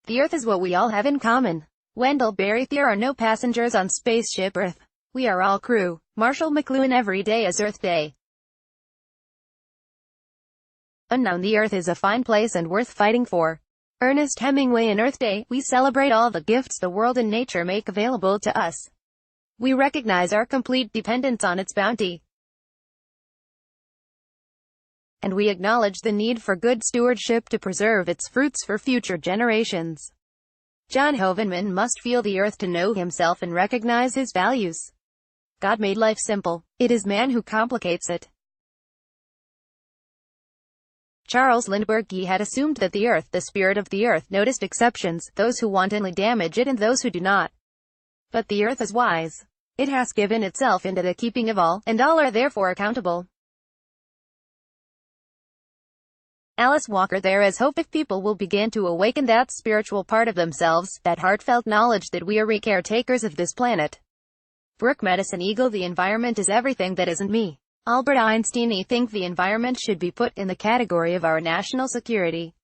The Earth is what we all have in common. Wendell BerryThere are no passengers on Spaceship Earth. We are all crew. Marshall McLuhan. Every day is Earth Day. Unknown. The Earth is a fine place and worth fighting for. Ernest Hemingway. In Earth Day, we celebrate all the gifts the world and nature make available to us. We recognize our complete dependence on its bounty. And we acknowledge the need for good stewardship to preserve its fruits for future generations. John Hovenman must feel the earth to know himself and recognize his values. God made life simple. It is man who complicates it. Charles Lindbergh. He had assumed that the earth, the spirit of the earth, noticed exceptions, those who wantonly damage it and those who do not. But the earth is wise. It has given itself into the keeping of all, and all are therefore accountable. Alice Walker. There is hope if people will begin to awaken that spiritual part of themselves, that heartfelt knowledge that we are caretakers of this planet. Brooke Medicine Eagle. The environment is everything that isn't me. Albert Einstein. I think the environment should be put in the category of our national security.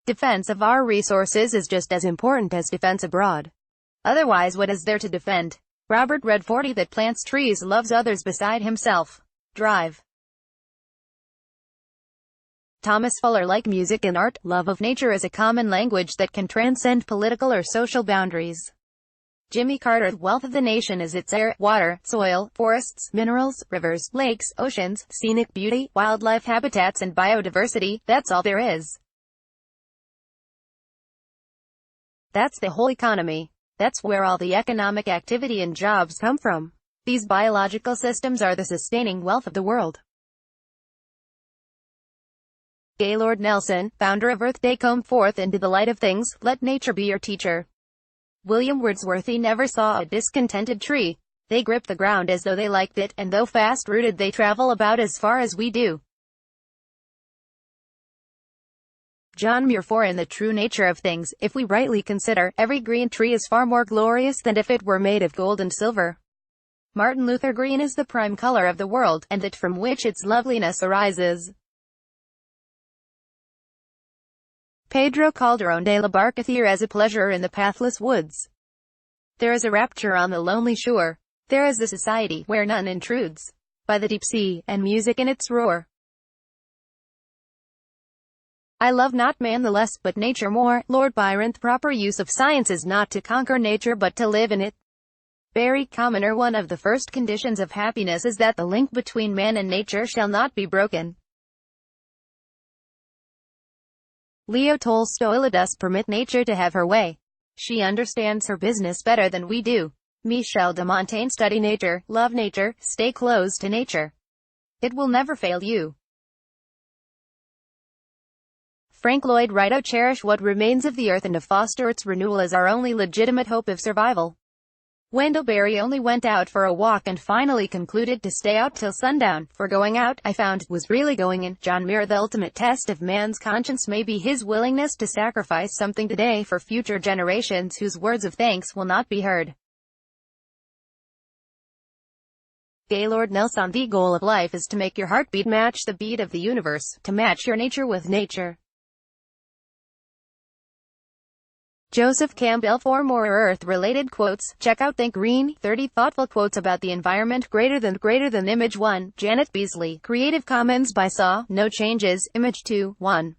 Defense of our resources is just as important as defense abroad. Otherwise, what is there to defend? Robert Redford. That plants trees, loves others beside himself. Drive. Thomas Fuller. Like music and art, love of nature is a common language that can transcend political or social boundaries. Jimmy Carter. The wealth of the nation is its air, water, soil, forests, minerals, rivers, lakes, oceans, scenic beauty, wildlife habitats and biodiversity. That's all there is. That's the whole economy. That's where all the economic activity and jobs come from. These biological systems are the sustaining wealth of the world. Gaylord Nelson, founder of Earth Day. Come forth into the light of things, let nature be your teacher. William Wordsworth. He never saw a discontented tree. They grip the ground as though they liked it, and though fast-rooted they travel about as far as we do. John Muir. For in the true nature of things, if we rightly consider, every green tree is far more glorious than if it were made of gold and silver. Martin Luther. Green is the prime color of the world, and that from which its loveliness arises. Pedro Calderón de la Barca. There is a pleasure in the pathless woods. There is a rapture on the lonely shore. There is the society where none intrudes. By the deep sea, and music in its roar. I love not man the less, but nature more. Lord Byron. The proper use of science is not to conquer nature but to live in it. Barry Commoner. One of the first conditions of happiness is that the link between man and nature shall not be broken. Leo Tolstoy. Let us permit nature to have her way. She understands her business better than we do. Michel de Montaigne. Study nature, love nature, stay close to nature. It will never fail you. Frank Lloyd Wright. Cherish what remains of the earth and to foster its renewal is our only legitimate hope of survival. Wendell Berry only went out for a walk and finally concluded to stay out till sundown, for going out, I found, was really going in. John Muir. The ultimate test of man's conscience may be his willingness to sacrifice something today for future generations whose words of thanks will not be heard. Gaylord Nelson. The goal of life is to make your heartbeat match the beat of the universe, to match your nature with nature. Joseph Campbell. For more Earth-related quotes, check out Think Green, 30 Thoughtful Quotes About the Environment. Greater than Image 1, Janet Beasley. Creative Commons by SAW, no changes, Image 2, 1.